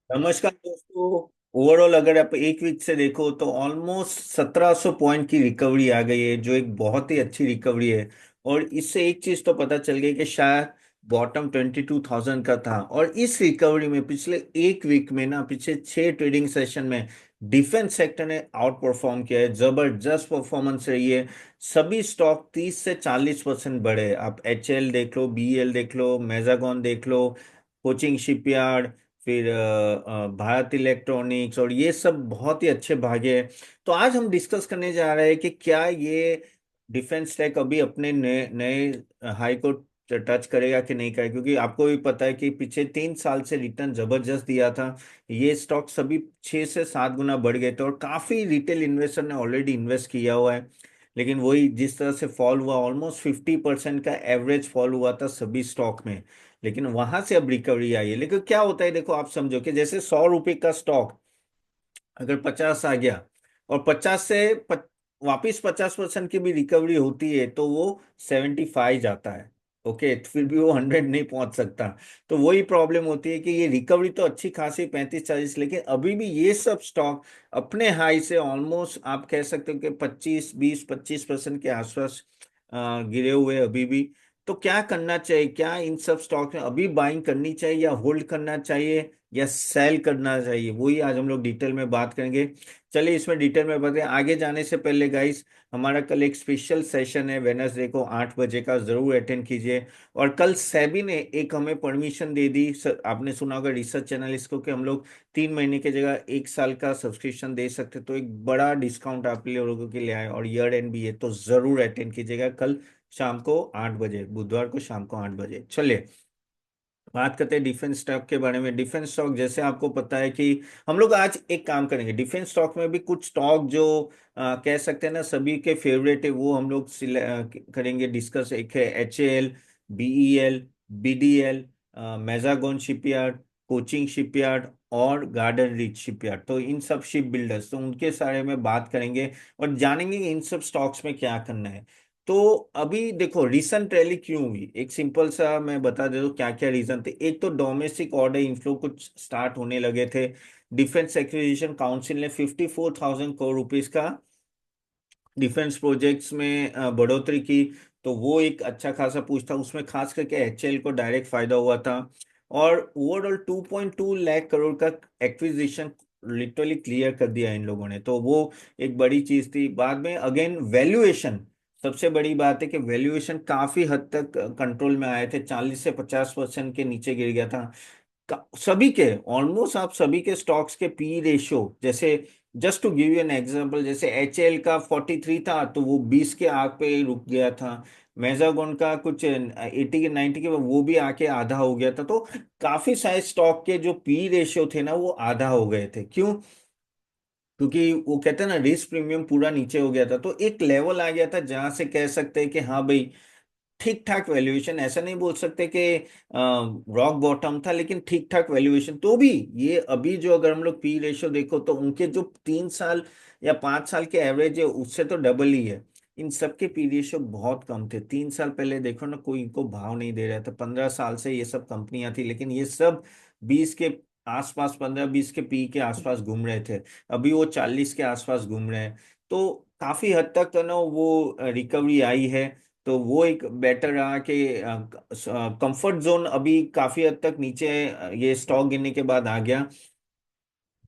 नमस्कार दोस्तों। ओवरऑल अगर आप एक वीक से देखो तो ऑलमोस्ट 1700 पॉइंट की रिकवरी आ गई है, जो एक बहुत ही अच्छी रिकवरी है। और इससे एक चीज तो पता चल गई कि शायद बॉटम 22,000 का था। और इस रिकवरी में पिछले एक वीक में ना, पिछले 6 ट्रेडिंग सेशन में डिफेंस सेक्टर ने आउट परफॉर्म किया है। जबरदस्त परफॉर्मेंस रही है। सभी स्टॉक 30 से 40% बढ़े। आप HL देख लो, BEL देख लो, मेजागॉन देख लो, कोचिंग शिपयार्ड, फिर भारत इलेक्ट्रॉनिक्स, और ये सब बहुत ही अच्छे भागे हैं। तो आज हम डिस्कस करने जा रहे हैं कि क्या ये डिफेंस टेक अभी अपने नए नए हाई को टच करेगा कि नहीं करेगा, क्योंकि आपको भी पता है कि पिछले 3 साल से रिटर्न जबरदस्त दिया था। ये स्टॉक सभी 6 से 7 गुना बढ़ गए थे, और काफी रिटेल इन्वेस्टर ने ऑलरेडी इन्वेस्ट किया हुआ है। लेकिन वही जिस तरह से फॉल हुआ, ऑलमोस्ट 50% का एवरेज फॉल हुआ था सभी स्टॉक में। लेकिन वहां से अब रिकवरी आई है। लेकिन क्या होता है, देखो आप समझो कि जैसे 100 रुपए का स्टॉक अगर 50 आ गया, और 50 से वापिस 50% की भी रिकवरी होती है, तो वो 75 जाता है। ओके, तो फिर भी वो 100 नहीं पहुंच सकता। तो वही प्रॉब्लम होती है कि ये रिकवरी तो अच्छी खासी 35-40, लेकिन अभी भी ये सब स्टॉक अपने हाई से ऑलमोस्ट आप कह सकते हो कि 25 20 25% के आसपास गिरे हुए अभी भी। तो क्या करना चाहिए? क्या इन सब स्टॉक में अभी बाइंग करनी चाहिए, या होल्ड करना चाहिए, या सेल करना चाहिए? वही आज हम लोग डिटेल में बात करेंगे। चलिए इसमें डिटेल में बताएं। आगे जाने से पहले गाइस, हमारा कल एक स्पेशल सेशन है वेनसडे को 8 बजे का, जरूर अटेंड कीजिए। और कल सेबी ने एक हमें परमिशन दे दी, आपने सुना होगा रिसर्च एनालिस्ट को, कि हम लोग 3 महीने की जगह 1 साल का सब्सक्रिप्शन दे सकते। तो एक बड़ा डिस्काउंट आप लोगों के लिए आए, और ईयर एंड भी है, तो जरूर अटेंड कीजिएगा कल शाम को 8 बजे, बुधवार को शाम को 8 बजे। चलिए बात करते हैं डिफेंस स्टॉक के बारे में। डिफेंस स्टॉक जैसे आपको पता है कि हम लोग आज एक काम करेंगे, डिफेंस स्टॉक में भी कुछ स्टॉक जो कह सकते हैं ना सभी के फेवरेट है, वो हम लोग करेंगे डिस्कस। एक है HAL, BEL, BDL, Mazagon shipyard, Cochin shipyard, और गार्डन रीच शिपयार्ड। तो इन सब शिप बिल्डर्स, तो उनके सारे में बात करेंगे और जानेंगे कि इन सब स्टॉक्स में क्या करना है। तो अभी देखो रिसेंट रैली क्यों हुई, एक सिंपल सा मैं बता दे दूं क्या क्या रीजन थे। एक तो डोमेस्टिक ऑर्डर इनफ्लो कुछ स्टार्ट होने लगे थे। डिफेंस एक्विजिशन काउंसिल ने 54,000 करोड़ रुपीस का डिफेंस प्रोजेक्ट्स में बढ़ोतरी की। तो वो एक अच्छा खासा पूछ था, उसमें खास करके HL को डायरेक्ट फायदा हुआ था। और ओवरऑल 2.2 लाख करोड़ का एक्विजिशन लिटरली क्लियर कर दिया इन लोगों ने, तो वो एक बड़ी चीज थी। बाद में अगेन वैल्यूएशन, सबसे बड़ी बात है कि वैल्यूएशन काफी हद तक कंट्रोल में आए थे, 40 से 50% के नीचे गिर गया था। सभी के, ऑलमोस्ट आप सभी के स्टॉक्स के पी रेशियो, जैसे just to give you an example, जैसे HL का 43 था, तो वो 20 के आग पे ही रुक गया था। मेजागोन का कुछ 80 के 90 के, वो भी आके आधा हो गया था। तो काफी सारे स्टॉक के जो पी रेशियो थे ना, वो आधा हो गए थे। क्यों? क्योंकि वो कहते हैं ना रिस्क प्रीमियम पूरा नीचे हो गया था। तो एक लेवल आ गया था जहां से कह सकते हैं कि हाँ भाई, ठीक ठाक वैल्यूएशन, ऐसा नहीं बोल सकते कि रॉक बॉटम था, लेकिन ठीक ठाक वैल्यूएशन। तो भी ये अभी जो अगर हम लोग पी रेशियो देखो, तो उनके जो 3 साल या 5 साल के एवरेज है, उससे तो डबल ही है। इन सब के पी रेशियो बहुत कम थे। 3 साल पहले देखो ना, कोई इनको भाव नहीं दे रहा था। 15 साल से ये सब कंपनियां थी, लेकिन ये सब 20 के आसपास, 15-20 के पी के आसपास घूम रहे थे। अभी वो 40 के आसपास घूम रहे हैं। तो काफी हद तक तो ना वो रिकवरी आई है। तो वो एक बेटर रहा कि कंफर्ट जोन अभी काफी हद तक नीचे ये स्टॉक गिरने के बाद आ गया।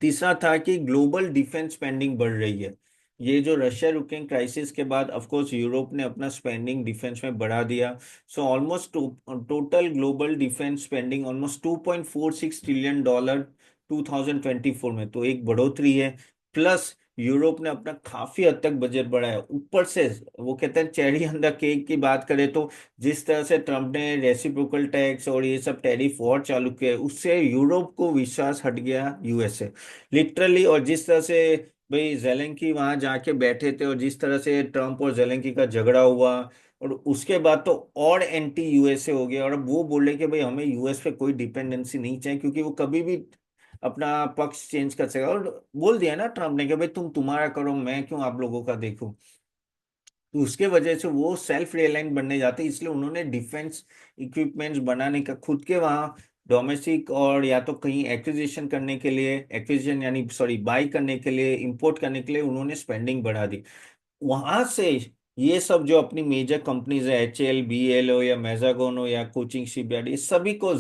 तीसरा था कि ग्लोबल डिफेंस स्पेंडिंग बढ़ रही है। ये जो रशिया यूक्रेन क्राइसिस के बाद ऑफ कोर्स यूरोप ने अपना स्पेंडिंग डिफेंस में बढ़ा दिया। So almost total global defence spending almost $2.46 trillion 2024 में, तो एक बढ़ोतरी है। प्लस यूरोप ने अपना काफी हद तक बजट बढ़ाया। ऊपर से वो कहते हैं चेरी ऑन द केक की बात करें, तो जिस तरह से ट्रम्प ने रेसिप्रोकल टैक्स और ये सब टैरिफ वॉर चालू किया, उससे यूरोप को विश्वास हट गया US से, लिटरली। और जिस तरह से भाई जेलेंकी वहां जाके बैठे थे, और जिस तरह से ट्रम्प और जेलेंकी का झगड़ा हुआ, और उसके बाद तो और एंटी USA हो गया। और अब वो बोले कि भाई हमें US पे कोई डिपेंडेंसी नहीं चाहिए, क्योंकि वो कभी भी अपना पक्ष चेंज कर सकेगा। और बोल दिया ना ट्रम्प ने कि भाई तुम तुम्हारा करो, मैं क्यों आप लोगों का देखूं। तो उसके वजह से वो सेल्फ रिलायंट बनने जाते हैं, इसलिए उन्होंने डिफेंस इक्विपमेंट्स बनाने का खुद के वहाँ डोमेस्टिक और या तो कहीं एक्विजिशन करने के लिए, एक्विजिशन यानी सॉरी बाई करने के लिए, इंपोर्ट करने के लिए उन्होंने स्पेंडिंग बढ़ा दी। वहां से ये सब जो अपनी मेजर कंपनीज है, HAL, BEL हो या मैजागोन हो या कोचिंग शिपयार्ड, इस सभी को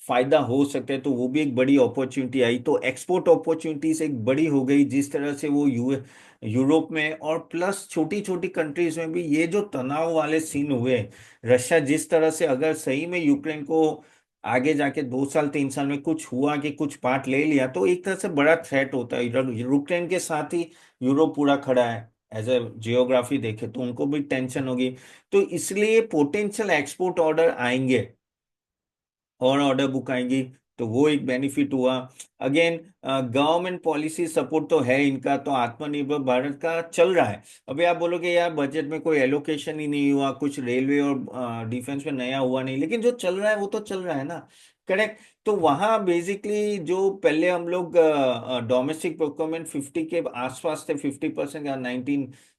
फायदा हो सकता है। तो वो भी एक बड़ी अपॉर्चुनिटी आई, तो एक्सपोर्ट अपॉर्चुनिटीज एक बड़ी हो गई जिस तरह से वो यूरोप में और प्लस छोटी छोटी कंट्रीज में भी ये जो तनाव वाले सीन हुए। रशिया जिस तरह से अगर सही में यूक्रेन को आगे जाके 2 साल 3 साल में कुछ हुआ कि कुछ पार्ट ले लिया तो एक तरह से बड़ा थ्रेट होता है। यूक्रेन के साथ ही यूरोप पूरा खड़ा है, एज ए जियोग्राफी देखे तो उनको भी टेंशन होगी। तो इसलिए पोटेंशियल एक्सपोर्ट ऑर्डर आएंगे और ऑर्डर बुक आएंगी, तो वो एक बेनिफिट हुआ। अगेन गवर्नमेंट पॉलिसी सपोर्ट तो है इनका, तो आत्मनिर्भर भारत का चल रहा है। अभी आप बोलोगे यार बजट में कोई एलोकेशन ही नहीं हुआ, कुछ रेलवे और डिफेंस में नया हुआ नहीं, लेकिन जो चल रहा है वो तो चल रहा है ना। करेक्ट। तो वहां बेसिकली जो पहले हम लोग डोमेस्टिक प्रोक्योरमेंट 50 के आसपास थे, 50% या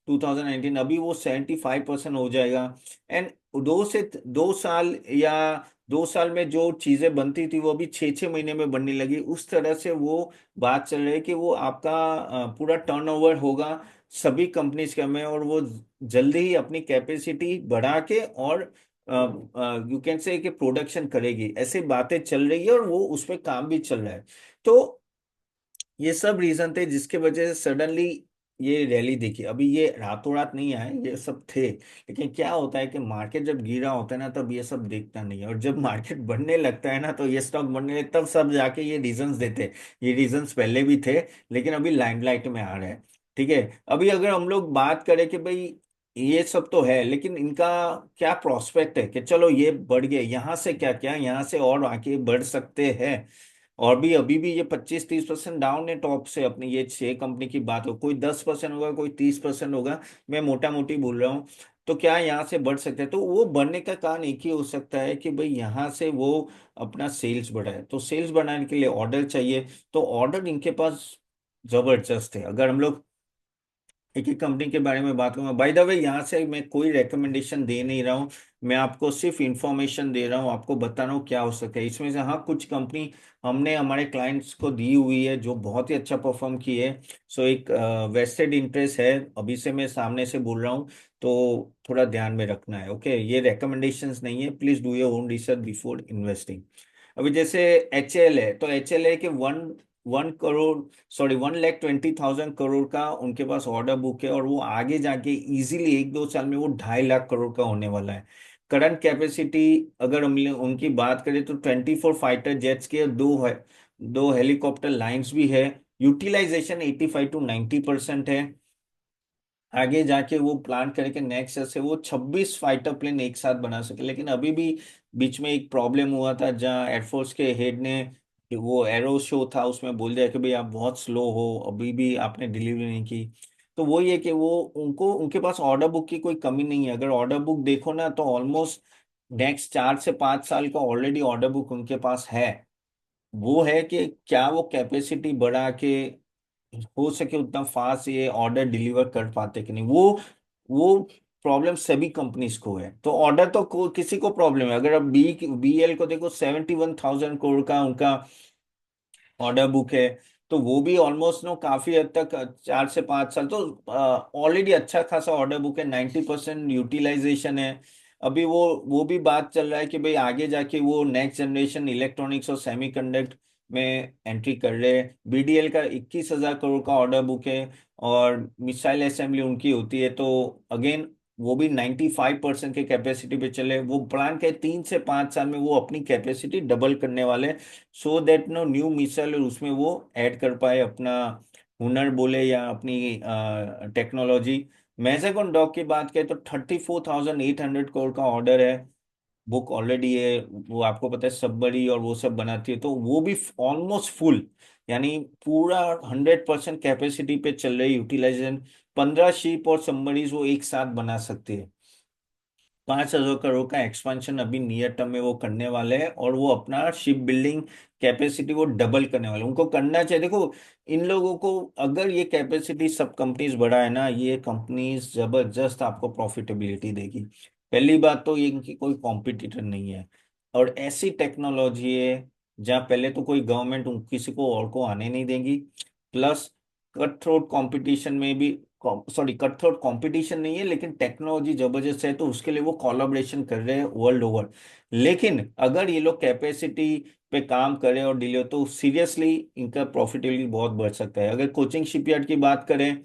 2019, अभी वो 75% हो जाएगा। एंड 2 साल या 2 साल में जो चीजें बनती थी वो अभी 6 6 महीने में बनने लगी, उस तरह से वो बात चल रही है कि वो आपका पूरा टर्नओवर होगा सभी कंपनीज के में, और वो जल्दी ही अपनी कैपेसिटी बढ़ा के और यू कैन से कि प्रोडक्शन करेगी, ऐसी बातें चल रही है और वो उस पर काम भी चल रहा है। तो ये सब रीजन थे जिसके वजह से सडनली ये रैली देखी। अभी ये रातों रात नहीं आए, ये सब थे, लेकिन क्या होता है कि मार्केट जब गिरा होता है ना तब ये सब देखता नहीं है, और जब मार्केट बढ़ने लगता है ना तो ये स्टॉक बढ़ने लगता है, तब सब जाके ये रीजंस देते हैं। ये रीजंस पहले भी थे लेकिन अभी लाइमलाइट में आ रहे हैं। ठीक है। अभी अगर हम लोग बात करें कि भाई ये सब तो है लेकिन इनका क्या प्रोस्पेक्ट है, कि चलो ये बढ़ गए, यहाँ से क्या क्या यहाँ से और आके बढ़ सकते हैं। और भी अभी भी ये 25 30% डाउन है टॉप से, अपनी ये 6 कंपनी की बात हो, कोई 10% होगा कोई 30% होगा, मैं मोटा मोटी बोल रहा हूँ। तो क्या यहाँ से बढ़ सकते हैं, तो वो बढ़ने का कारण एक ही हो सकता है कि भाई यहाँ से वो अपना सेल्स बढ़ाए, तो सेल्स बढ़ाने के लिए ऑर्डर चाहिए। तो ऑर्डर इनके पास जबरदस्त है। अगर हम लोग एक एक कंपनी के बारे में बात करूंगा, बाय द वे यहाँ से मैं कोई रेकमेंडेशन दे नहीं रहा हूँ, मैं आपको सिर्फ इंफॉर्मेशन दे रहा हूँ, आपको बता रहा हूँ क्या हो सकता है इसमें से। हाँ, कुछ कंपनी हमने हमारे क्लाइंट्स को दी हुई है जो बहुत ही अच्छा परफॉर्म की है। सो एक वेस्टेड इंटरेस्ट है, अभी से मैं सामने से बोल रहा हूँ, तो थोड़ा ध्यान में रखना है। ओके, ये recommendations नहीं है, please do your own research before investing. अभी जैसे HAL है, तो HAL के one one crore sorry 1,20,000 crore का उनके पास ऑर्डर बुक है, और वो आगे जाके इजीली 1 2 साल में वो 2.5 लाख करोड़ का होने वाला है। करंट कैपेसिटी अगर हम उनकी बात करें तो 24 फाइटर जेट्स के दो हेलीकॉप्टर लाइंस भी है। यूटिलाइजेशन 85 to 90% है। आगे जाके वो प्लान करके नेक्स्ट ईयर से वो 26 फाइटर प्लेन एक साथ बना सके, लेकिन अभी भी बीच में एक प्रॉब्लम हुआ था जहाँ एयरफोर्स के हेड ने वो एरो शो था उसमें बोल दिया कि भाई आप बहुत स्लो हो, अभी भी आपने डिलीवरी नहीं की। तो वही है कि वो उनको उनके पास ऑर्डर बुक की कोई कमी नहीं है। अगर ऑर्डर बुक देखो ना तो ऑलमोस्ट नेक्स्ट 4 से 5 साल का ऑलरेडी ऑर्डर बुक उनके पास है। वो है कि क्या वो कैपेसिटी बढ़ा के हो सके उतना फास्ट ये ऑर्डर डिलीवर कर पाते कि नहीं, वो प्रॉब्लम सभी कंपनीज को है। तो ऑर्डर तो किसी को प्रॉब्लम है। अगर अब BEL को देखो 71,000 करोड़ का उनका ऑर्डर बुक है, तो वो भी ऑलमोस्ट नो काफी हद तक 4 से 5 साल तो ऑलरेडी अच्छा खासा ऑर्डर बुक है, 90% यूटिलाइजेशन है। अभी वो भी बात चल रहा है कि भाई आगे जाके वो नेक्स्ट जनरेशन इलेक्ट्रॉनिक्स और सेमीकंडक्टर में एंट्री कर रहे हैं। BDL का 21,000 करोड़ का ऑर्डर बुक है, और मिसाइल असेंबली उनकी होती है, तो अगेन वो भी 95% के कैपेसिटी पे चले। वो प्लान के 3 से 5 साल में वो अपनी कैपेसिटी डबल करने वाले, so that no new missile और उसमें वो ऐड कर पाए अपना हुनर बोले या अपनी टेक्नोलॉजी। मैजागन डॉक की बात करें तो 34,800 करोड़ का ऑर्डर है, बुक ऑलरेडी है। वो आपको पता है सबमरी और वो सब बनाती है, तो वो भी ऑलमोस्ट फुल, यानी पूरा 100% कैपेसिटी पे चल रही यूटिलाइजेशन। 15 शिप और सबमरीज वो एक साथ बना सकते हैं। 5,000 करोड़ का एक्सपेंशन अभी नियर टर्म में वो करने वाले हैं, और वो अपना शिप बिल्डिंग कैपेसिटी वो डबल करने वाले हैं। उनको करना चाहिए। देखो इन लोगों को अगर ये कैपेसिटी सब कंपनीज बढ़ाए ना, ये कंपनीज जबरदस्त आपको प्रॉफिटेबिलिटी देगी। पहली बात तो ये इनकी कोई कॉम्पिटिटर नहीं है, और ऐसी टेक्नोलॉजी है जहाँ पहले तो कोई गवर्नमेंट किसी को और को आने नहीं देंगी, प्लस कट थ्रोट कंपटीशन में भी, सॉरी कट थ्रोट कंपटीशन नहीं है लेकिन टेक्नोलॉजी जबरदस्त है, तो उसके लिए वो कोलैबोरेशन कर रहे हैं वर्ल्ड ओवर। लेकिन अगर ये लोग कैपेसिटी पे काम करें और डिले तो सीरियसली इनका प्रॉफिटेबिलिटी बहुत बढ़ सकता है। अगर कोचिंग शिपयार्ड की बात करें,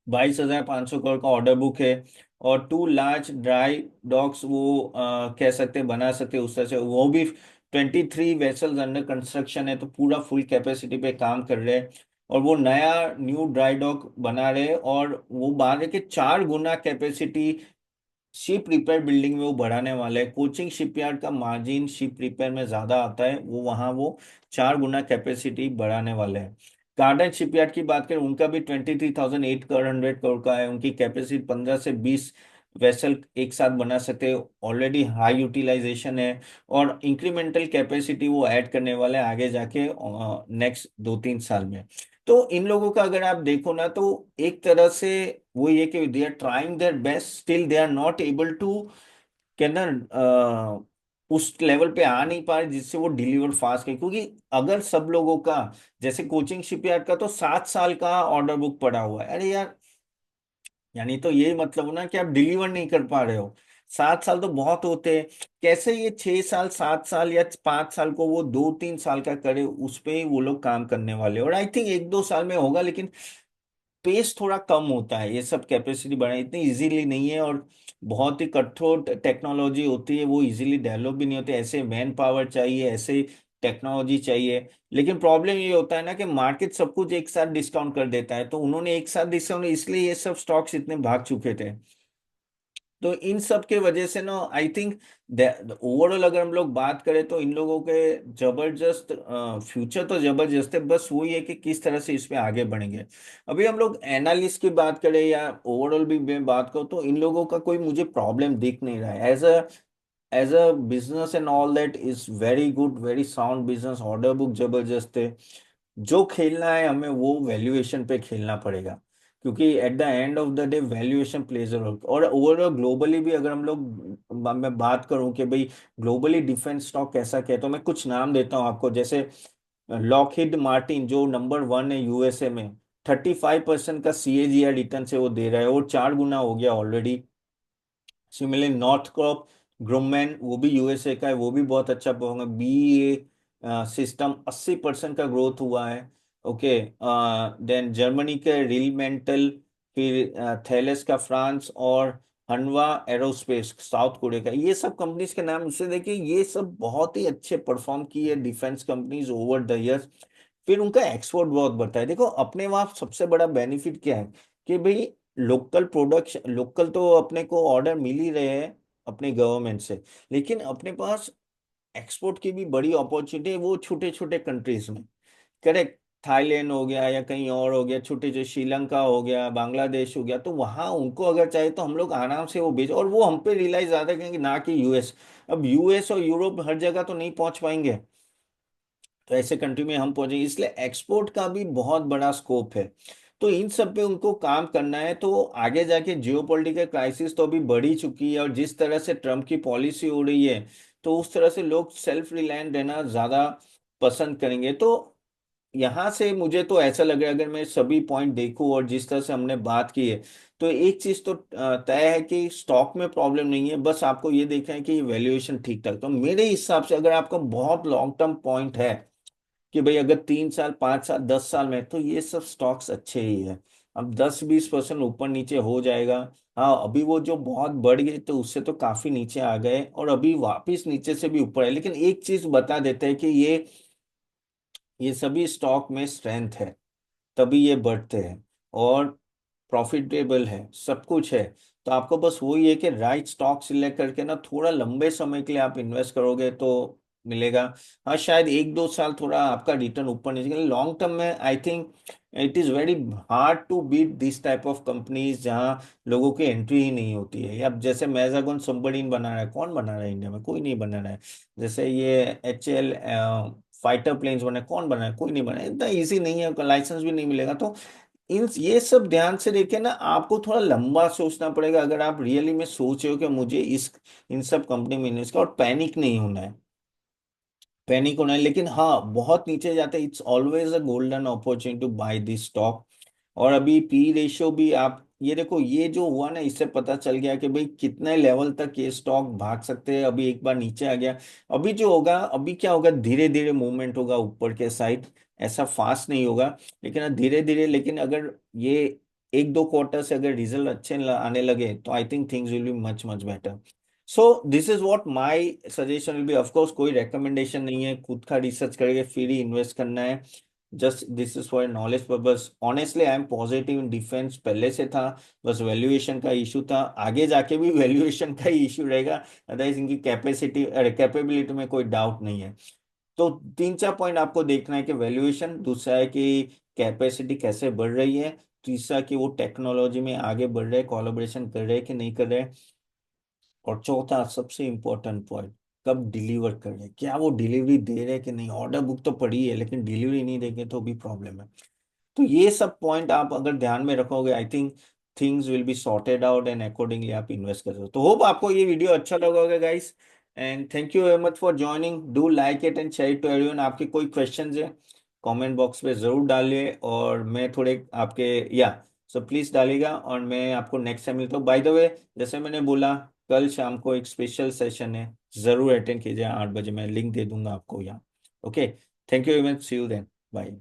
22,500 करोड़ का ऑर्डर बुक है, और 2 लार्ज ड्राई डॉक्स वो कह सकते हैं बना सकते हैं, उस तरह से वो भी 23 वेसल्स अंडर कंस्ट्रक्शन है, तो पूरा फुल कैपेसिटी पे काम कर रहे हैं। और वो नया न्यू ड्राई डॉक बना रहे हैं, और वो बाहर है कि 4 गुना कैपेसिटी शिप रिपेयर बिल्डिंग में वो बढ़ाने वाले हैं। कोचिंग शिपयार्ड का मार्जिन शिप रिपेयर में ज्यादा आता है, वो वहां वो 4 गुना कैपेसिटी बढ़ाने वाले हैं। कार्डन शिपयार्ड की बात करें, उनका भी 23,800 करोड़ का है, उनकी कैपेसिटी 15 से 20 वेसल एक साथ बना सकते हैं, ऑलरेडी हाई यूटिलाइजेशन है। और इंक्रीमेंटल कैपेसिटी वो ऐड करने वाले हैं आगे जाके नेक्स्ट 2-3 साल में। तो इन लोगों का अगर आप देखो ना, तो एक तरह से वो ये कि they are trying their best, still they are not able to, कहना उस लेवल पे आ नहीं पा रहे जिससे वो डिलीवर फास्ट है। क्योंकि अगर सब लोगों का, जैसे कोचिंग शिपयार्ड का तो 7 साल का ऑर्डर बुक पड़ा हुआ है, अरे यार, यानी तो यही मतलब हो ना कि आप डिलीवर नहीं कर पा रहे हो। 7 साल तो बहुत होते हैं, कैसे ये 6 साल 7 साल या 5 साल को वो 2-3 साल का करे, उस पे ही वो लोग काम करने वाले हैं। और आई थिंक 1-2 साल में होगा, लेकिन पेस थोड़ा कम होता है, ये सब कैपेसिटी बढ़ाना इतनी इजीली नहीं है, और बहुत ही कठोर टेक्नोलॉजी होती है, वो इजीली डेवलप भी नहीं होती, ऐसे मैन पावर चाहिए, ऐसे टेक्नोलॉजी चाहिए। लेकिन प्रॉब्लम ये होता है ना कि मार्केट सब कुछ एक साथ डिस्काउंट कर देता है, तो उन्होंने एक साथ डिस्काउंट, इसलिए ये सब स्टॉक्स इतने भाग चुके थे। तो इन सब के वजह से ना आई थिंक ओवरऑल अगर हम लोग बात करें तो इन लोगों के जबरदस्त फ्यूचर तो जबरदस्त है, बस वही है कि किस तरह से इस पे आगे बढ़ेंगे। अभी हम लोग एनालिस्ट की बात करें या ओवरऑल भी मैं बात करूँ, तो इन लोगों का कोई मुझे प्रॉब्लम दिख नहीं रहा है। As a business and all that is very good, very sound business, order book जबरदस्त है। जो खेलना है हमें वो वैल्यूएशन पे खेलना पड़ेगा, क्योंकि at the end of the day valuation plays a role. और ओवरऑल ग्लोबली भी अगर हम लोग, मैं बात करूं कि भाई ग्लोबली डिफेंस स्टॉक कैसा क्या है, तो मैं कुछ नाम देता हूं आपको। जैसे लॉकहीड मार्टिन जो नंबर 1 है यूएसए में, 35% का CAGR रिटर्न से वो दे रहा है, और 4 गुना हो गया already. Similarly north crop Grumman, वो भी यूएसए का है, वो भी बहुत अच्छा परफॉर्म है। BAE सिस्टम 80% का ग्रोथ हुआ है। ओके, देन जर्मनी के रिलमेंटल, फिर थैलेस का फ्रांस, और हनवा एरोस्पेस साउथ कोरिया का, ये सब कंपनीज के नाम उससे देखिए, ये सब बहुत ही अच्छे परफॉर्म की है defence companies over the years. फिर उनका एक्सपोर्ट बहुत बढ़ता है। देखो अपने वहां सबसे बड़ा बेनिफिट क्या है कि भाई लोकल प्रोडक्शन, लोकल तो अपने को ऑर्डर मिल ही रहे हैं अपने गवर्नमेंट से, लेकिन अपने पास एक्सपोर्ट की भी बड़ी अपॉर्चुनिटी है वो छोटे छोटे कंट्रीज में। करेक्ट, थाईलैंड हो गया या कहीं और हो गया, छोटे जो श्रीलंका हो गया, बांग्लादेश हो गया, तो वहां उनको अगर चाहे तो हम लोग आराम से वो भेज, और वो हम पे रिलाई ज्यादा करेंगे ना कि यूएस। अब यूएस और यूरोप हर जगह तो नहीं पहुंच पाएंगे, तो ऐसे कंट्री में हम पहुंचे, इसलिए एक्सपोर्ट का भी बहुत बड़ा स्कोप है। तो इन सब पे उनको काम करना है। तो आगे जाके जियोपॉलिटिकल क्राइसिस तो अभी बढ़ ही चुकी है, और जिस तरह से ट्रम्प की पॉलिसी हो रही है, तो उस तरह से लोग सेल्फ रिलायंट रहना ज्यादा पसंद करेंगे। तो यहाँ से मुझे तो ऐसा लग रहा है, अगर मैं सभी पॉइंट देखूं और जिस तरह से हमने बात की है, तो एक चीज तो तय है कि स्टॉक में प्रॉब्लम नहीं है, बस आपको ये देखना है कि वैल्यूएशन ठीक ठाक। तो मेरे हिसाब से अगर आपका बहुत लॉन्ग टर्म पॉइंट है कि भाई अगर 3 साल 5 साल 10 साल में, तो ये सब स्टॉक्स अच्छे ही है। अब 10-20% ऊपर नीचे हो जाएगा। हाँ, अभी वो जो बहुत बढ़ गए तो उससे तो काफी नीचे आ गए, और अभी वापिस नीचे से भी ऊपर है, लेकिन एक चीज बता देते हैं कि ये सभी स्टॉक में स्ट्रेंथ है, तभी ये बढ़ते हैं, और प्रॉफिटेबल है, सब कुछ है। तो आपको बस वही है कि राइट स्टॉक सिलेक्ट करके ना थोड़ा लंबे समय के लिए आप इन्वेस्ट करोगे तो मिलेगा। हाँ, शायद 1-2 साल थोड़ा आपका रिटर्न ऊपर नीचे, लॉन्ग टर्म में I think it is very hard to beat this type of companies जहाँ लोगों की एंट्री ही नहीं होती है। अब जैसे मैजागन सबमरीन बना रहा है, कौन बना रहा है इंडिया में? कोई नहीं बना रहा है। जैसे ये HAL फाइटर प्लेन्स बने, कौन बना है? कोई नहीं बना है। इतना इजी नहीं है, लाइसेंस भी नहीं मिलेगा। तो इन ये सब ध्यान से देखे ना, आपको थोड़ा लंबा सोचना पड़ेगा अगर आप रियली में सोच रहे हो कि मुझे इस इन सब कंपनी में इन्वेस्ट कर, और पैनिक नहीं होना है। पैनिक होना है, लेकिन हाँ बहुत नीचे जाते, it's always a golden opportunity to buy this stock. और अभी पी रेशियो भी आप ये देखो, ये जो हुआ ना, इससे पता चल गया कि भाई कितने लेवल तक ये स्टॉक भाग सकते हैं। अभी एक बार नीचे आ गया, अभी जो होगा, अभी क्या होगा, धीरे धीरे मूवमेंट होगा ऊपर के साइड, ऐसा फास्ट नहीं होगा, लेकिन धीरे धीरे। लेकिन अगर ये एक दो क्वार्टर से अगर रिजल्ट अच्छे आने लगे तो I think things will be much much better. So this is what my suggestion will be. Of course कोई रेकमेंडेशन नहीं है, खुद का रिसर्च करके फिर ही इन्वेस्ट करना है। Just this is for knowledge purpose. Honestly I am positive in defence पहले से था, बस वैल्यूएशन का इशू था, आगे जाके भी वैल्यूएशन का ही इशू रहेगा। अदरवाइज इनकी कैपेसिटी, अरे कैपेबिलिटी में कोई डाउट नहीं है। तो तीन चार पॉइंट आपको देखना है कि वैल्यूएशन, दूसरा है कि कैपेसिटी कैसे बढ़ रही है, तीसरा कि वो टेक्नोलॉजी में आगे बढ़ रहे हैं, कोलैबोरेशन कर रहे हैं कि नहीं कर रहे हैं, और चौथा सबसे इंपॉर्टेंट पॉइंट, कब डिलीवर कर रहे हैं, क्या वो डिलीवरी दे रहे हैं कि नहीं। ऑर्डर बुक तो पड़ी है लेकिन डिलीवरी नहीं देंगे तो भी प्रॉब्लम है। तो ये सब पॉइंट आप अगर ध्यान में रखोगे, I think things will be sorted out and accordingly आप इन्वेस्ट कर सकते हो। तो होप आपको ये वीडियो अच्छा लगा होगा guys, and thank you very much for joining. Do like it and share to everyone. आपके कोई क्वेश्चंस है कमेंट बॉक्स में जरूर डालिए, और मैं थोड़े आपके, या सो प्लीज डालिएगा, और मैं आपको नेक्स्ट टाइम मिलता हूँ। बाय द वे, जैसे मैंने बोला, कल शाम को एक स्पेशल सेशन है, जरूर अटेंड कीजिए 8 बजे, मैं लिंक दे दूंगा आपको यहाँ। Okay, thank you very much, see you then, bye.